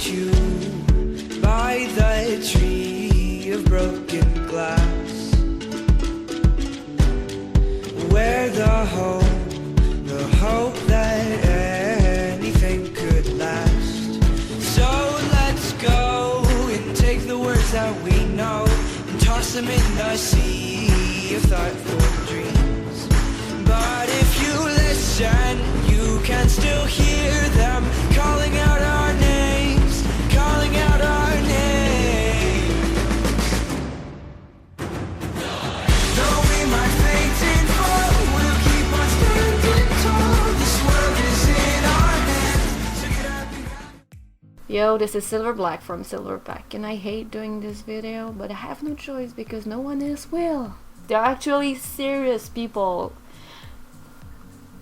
you by the tree of broken glass, where the hope that anything could last. So let's go and take the words that we know and toss them in the sea of thoughtful dreams. But if you listen, you can still hear them calling out our names, calling out our names. Though we might faint and fall, we'll keep on standing tall. This world is in our hands, so get up and have. Yo, this is Silverblack from Silverback, and I hate doing this video, but I have no choice because no one else will. There are actually serious people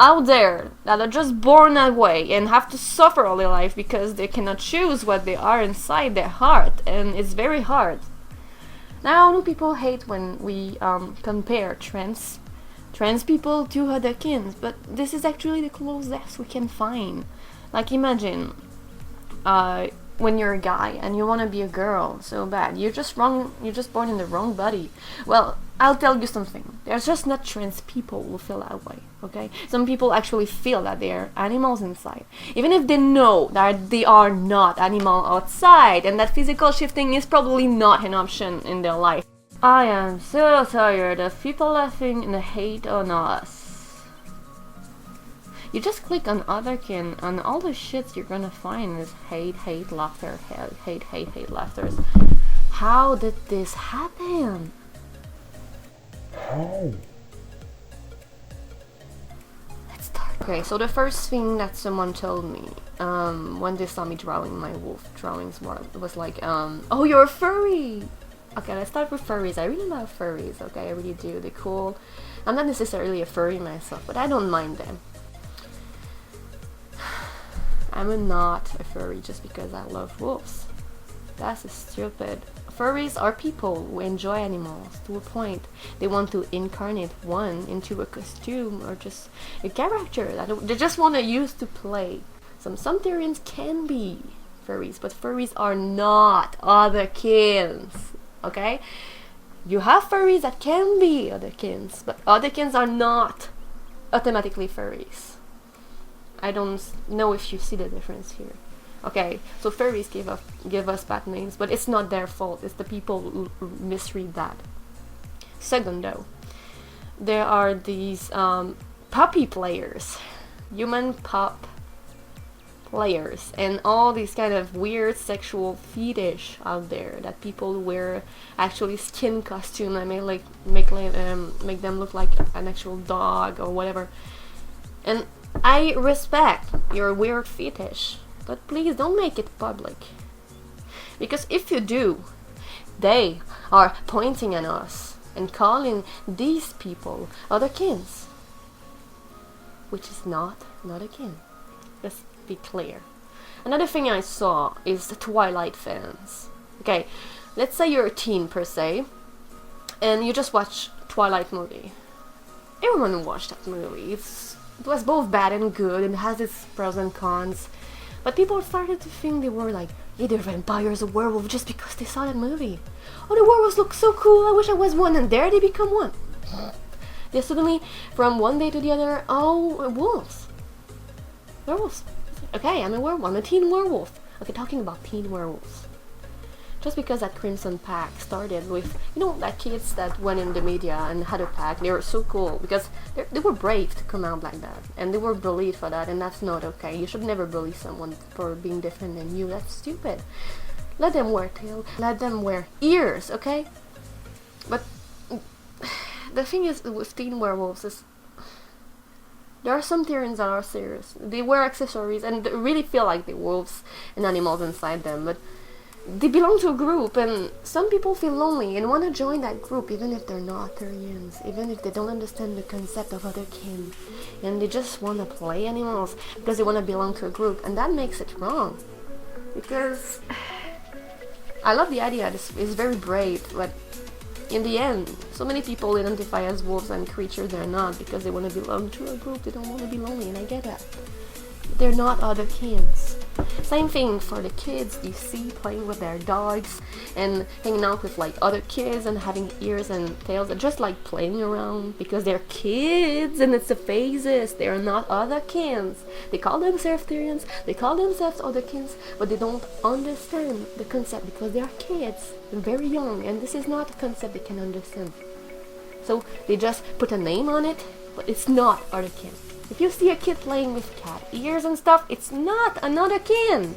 out there that are just born that way and have to suffer all their life because they cannot choose what they are inside their heart, and it's very hard. Now, I know people hate when we compare trans people to Otherkins, but this is actually the closest we can find. Like, imagine when you're a guy and you want to be a girl so bad, you're just born in the wrong body. Well, I'll tell you something. There's just not trans people who feel that way, okay? Some people actually feel that they're animals inside, even if they know that they are not animal outside and that physical shifting is probably not an option in their life. I am so tired of people laughing and hate on us. You just click on Otherkin and all the shits you're gonna find is hate, laughter, hate, laughter. How did this happen? Let's start. Okay, so the first thing that someone told me when they saw me drawing my wolf drawings was like, oh, you're a furry! Okay, let's start with furries. I really love furries, okay, I really do. They're cool. I'm not necessarily a furry myself, but I don't mind them. I'm not a furry just because I love wolves. That's stupid. Furries are people who enjoy animals to a point. They want to incarnate one into a costume or just a character that they just want to use to play. Some Therians can be furries, but furries are not Otherkins. Okay? You have furries that can be Otherkins, but Otherkins are not automatically furries. I don't know if you see the difference here. Okay, so furries give us bad names, but it's not their fault. It's the people who misread that. Second, though, there are these puppy players, human pup players, and all these kind of weird sexual fetish out there that people wear actually skin costume that may make them look like an actual dog or whatever. And I respect your weird fetish, but please don't make it public. Because if you do, they are pointing at us and calling these people Otherkins, which is not a kin. Let's be clear. Another thing I saw is the Twilight fans. Okay, let's say you're a teen per se, and you just watch Twilight movie. Everyone watched that movie. It was both bad and good and has its pros and cons. But people started to think they were like either vampires or werewolves just because they saw that movie. Oh, the werewolves look so cool, I wish I was one, and there they become one. They suddenly, from one day to the other, oh, wolves. Werewolves. Okay, I'm a werewolf, I'm a teen werewolf. Okay, talking about teen werewolves. Just because that Crimson Pack started with, you know, that kids that went in the media and had a pack, they were so cool because they were brave to come out like that, and they were bullied for that, and that's not okay. You should never bully someone for being different than you. That's stupid. Let them wear tail, let them wear ears, okay? But the thing is with teen werewolves is there are some Therians that are serious. They wear accessories and they really feel like they're wolves and animals inside them, but they belong to a group, and some people feel lonely and want to join that group even if they're not Therians, even if they don't understand the concept of Otherkin, and they just want to play animals because they want to belong to a group, and that makes it wrong. Because I love the idea, it's very brave, but in the end, so many people identify as wolves and creatures they're not because they want to belong to a group, they don't want to be lonely, and I get that. They're not Otherkins. Same thing for the kids you see playing with their dogs and hanging out with like other kids and having ears and tails and just like playing around because they're kids and it's the phases. They're not otherkins. They call themselves Therians, they call themselves Otherkins, but they don't understand the concept because they are kids and very young, and this is not a concept they can understand. So they just put a name on it, but it's not Otherkin. If you see a kid playing with cat ears and stuff, it's not another kin.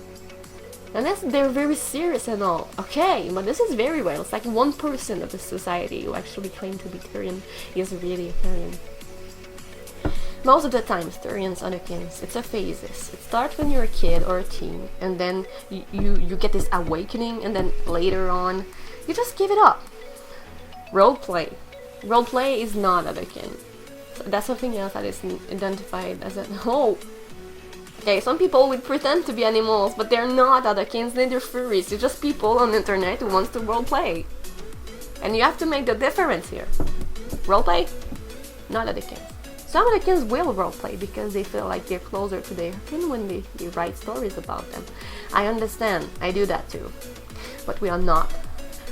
Unless they're very serious and all. Okay, but this is very rare. It's like 1% of the society who actually claim to be Therian is really a Therian. Most of the time, Therians, Otherkins, it's a phases. It starts when you're a kid or a teen, and then you get this awakening, and then later on, you just give it up. Roleplay. Roleplay is not Otherkin. That's something else that is identified as a whole. Okay, some people would pretend to be animals, but they're not Otherkins, they're furries. They're just people on the internet who wants to roleplay. And you have to make the difference here. Roleplay? Not Otherkins. Some Otherkins will roleplay because they feel like they're closer to their kin when they write stories about them. I understand, I do that too. But we are not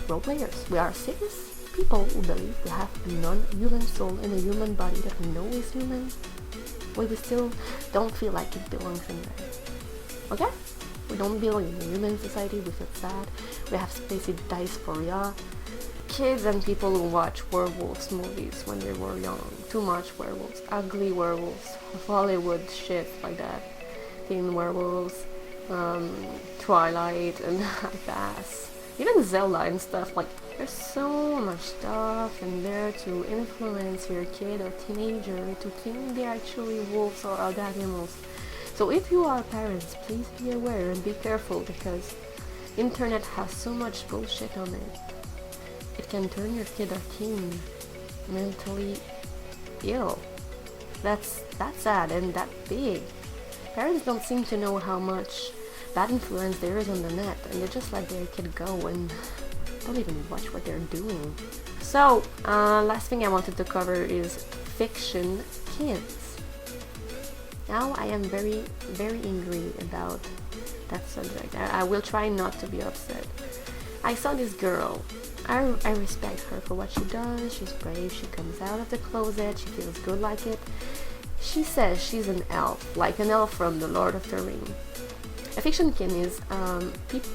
roleplayers. We are serious people who believe we have a non-human soul in a human body that we know is human, but we still don't feel like it belongs in there. Okay? We don't belong in a human society, we feel sad, we have spacey dysphoria. Kids and people who watch werewolves movies when they were young, too much werewolves, ugly werewolves, Hollywood shit like that, teen werewolves, Twilight and Bass, even Zelda and stuff. Like, there's so much stuff in there to influence your kid or teenager to think they're actually wolves or other animals. So if you are parents, please be aware and be careful, because internet has so much bullshit on it. It can turn your kid or teen mentally ill. That's sad and that big. Parents don't seem to know how much bad influence there is on the net, and they just let their kid go and don't even watch what they're doing. So, last thing I wanted to cover is fiction kins. Now I am very, very angry about that subject. I will try not to be upset. I saw this girl. I respect her for what she does. She's brave, she comes out of the closet, she feels good like it. She says she's an elf, like an elf from the Lord of the Rings. A fiction kin is a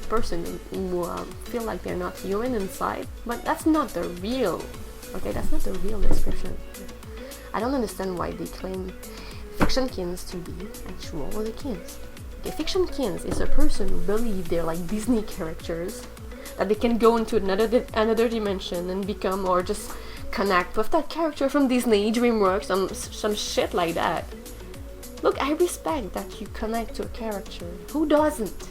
person who feel like they're not human inside, but that's not the real, okay, that's not the real description. I don't understand why they claim fiction kins to be actual Otherkins. Okay, fiction kins is a person who believe they're like Disney characters, that they can go into another dimension and become, or just connect with that character from Disney, DreamWorks, some shit like that. Look, I respect that you connect to a character. Who doesn't?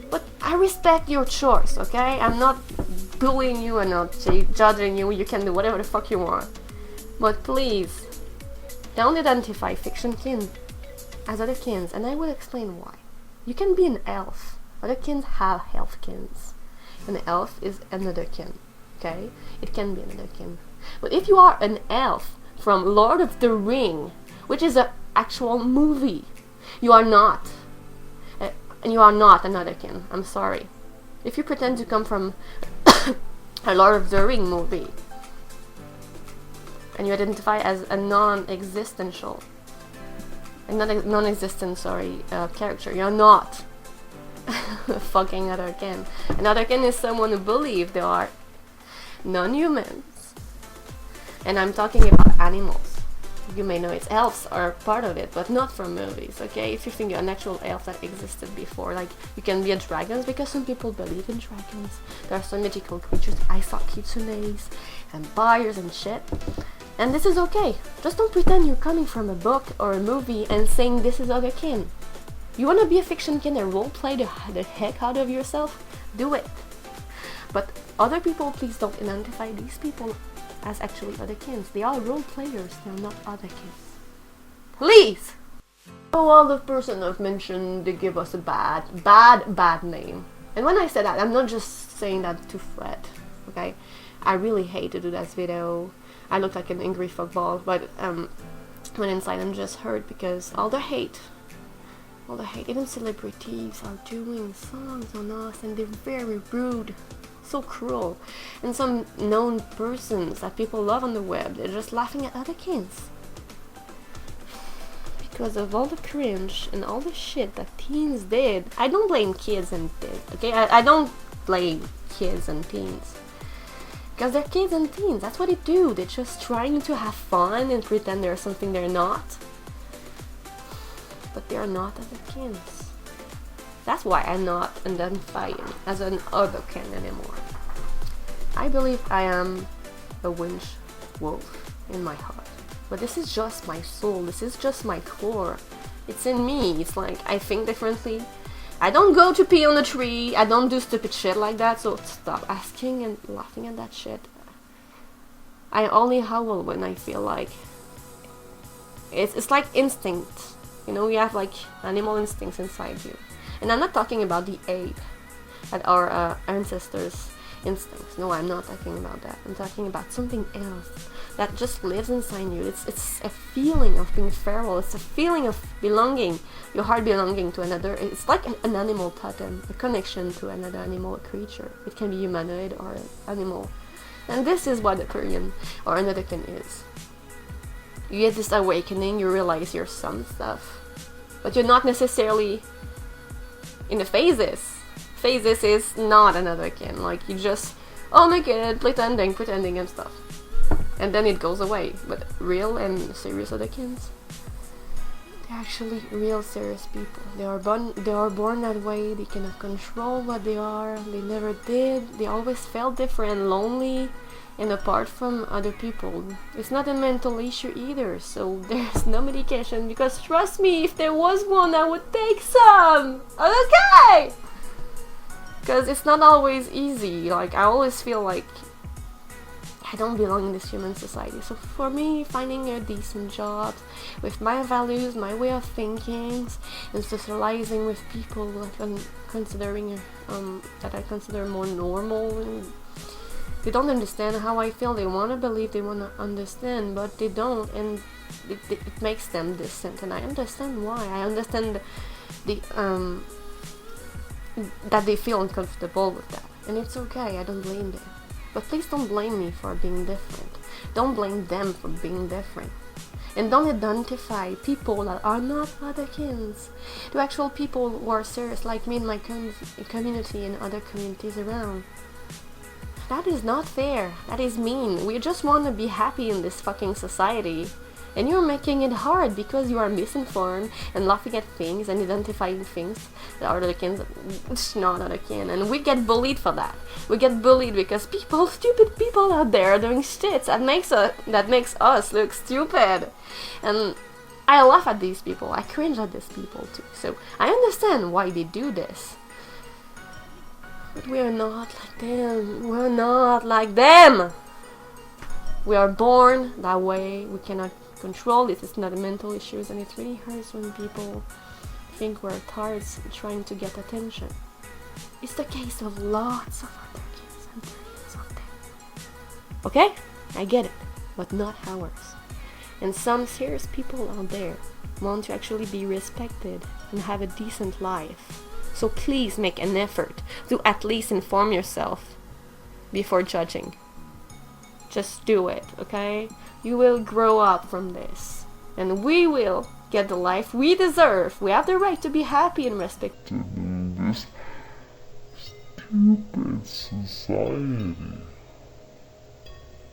But I respect your choice, okay? I'm not bullying you and not judging you. You can do whatever the fuck you want. But please, don't identify fiction kin as Otherkins, and I will explain why. You can be an elf. Otherkins have elfkins. An elf is another kin, okay? It can be another kin. But if you are an elf from Lord of the Ring, which is an actual movie, you are not. And you are not another kin. I'm sorry. If you pretend to come from a Lord of the Ring movie, and you identify as a non-existent, character, you're not fucking Otherkin. An Otherkin is someone who believes they are non-humans. And I'm talking about animals. You may know it's elves are part of it, but not from movies, okay? If you think you're an actual elf that existed before, like, you can be a dragon, because some people believe in dragons. There are some magical creatures. I saw kitsunes and vampires and shit. And this is okay. Just don't pretend you're coming from a book or a movie and saying this is Otherkin. You wanna be a fiction kin and roleplay the heck out of yourself? Do it. But other people, please don't identify these people as actually Otherkins. They are role players, they're not Otherkins. Please! So all the person I've mentioned, they give us a bad name. And when I say that, I'm not just saying that to fret, okay? I really hate to do this video. I look like an angry fuckball, but when inside I'm just hurt because all the hate all the hate. Even celebrities are doing songs on us, and they're very rude, so cruel. And some known persons that people love on the web, they're just laughing at Otherkins because of all the cringe and all the shit that teens did. I don't blame kids and teens, okay? I don't blame kids and teens, because they're kids and teens. That's what they do. They're just trying to have fun and pretend they're something they're not. But they are not Otherkins. That's why I'm not identifying as an Otherkin anymore. I believe I am a winch wolf in my heart. But this is just my soul. This is just my core. It's in me. It's like I think differently. I don't go to pee on a tree. I don't do stupid shit like that. So stop asking and laughing at that shit. I only howl when I feel like it's like instinct. You know, you have like animal instincts inside you. And I'm not talking about the ape that our ancestors' instincts. No, I'm not talking about that. I'm talking about something else that just lives inside you. It's a feeling of being feral. It's a feeling of belonging. Your heart belonging to another. It's like an animal totem, a connection to another animal, a creature. It can be humanoid or an animal. And this is what a Korean or another kin is. You get this awakening, you realize you're some stuff, but you're not necessarily in the phases. Phases is not another kin. Like you just, oh my god, pretending and stuff, and then it goes away. But real and serious Otherkins, they're actually real serious people. They are born that way. They cannot control what they are. They never did. They always felt different, lonely, and apart from other people. It's not a mental issue either, so there's no medication, because trust me, if there was one, I would take some. Okay, because it's not always easy. Like I always feel like I don't belong in this human society. So for me, finding a decent job with my values, my way of thinking, and socializing with people that I'm considering that I consider more normal, and they don't understand how I feel. They want to believe, they want to understand, but they don't, and it makes them distant. And I understand why. I understand that they feel uncomfortable with that, and it's okay. I don't blame them. But please don't blame me for being different. Don't blame them for being different. And don't identify people that are not Otherkins to actual people who are serious, like me in my community and other communities around. That is not fair. That is mean. We just want to be happy in this fucking society. And you're making it hard because you are misinformed and laughing at things and identifying things that are Otherkins. It's not Otherkin. And we get bullied for that. We get bullied because stupid people out there are doing shit that makes us look stupid. And I laugh at these people. I cringe at these people too. So I understand why they do this. But we are not like them. We're not like them. We are born that way. We cannot control it. It's not a mental issue, and it really hurts when people think we're tards trying to get attention. It's the case of lots of other kids and Koreans out there. Okay? I get it, but not ours. And some serious people out there want to actually be respected and have a decent life. So please make an effort to at least inform yourself before judging. Just do it, okay? You will grow up from this. And we will get the life we deserve. We have the right to be happy and respected in this stupid society.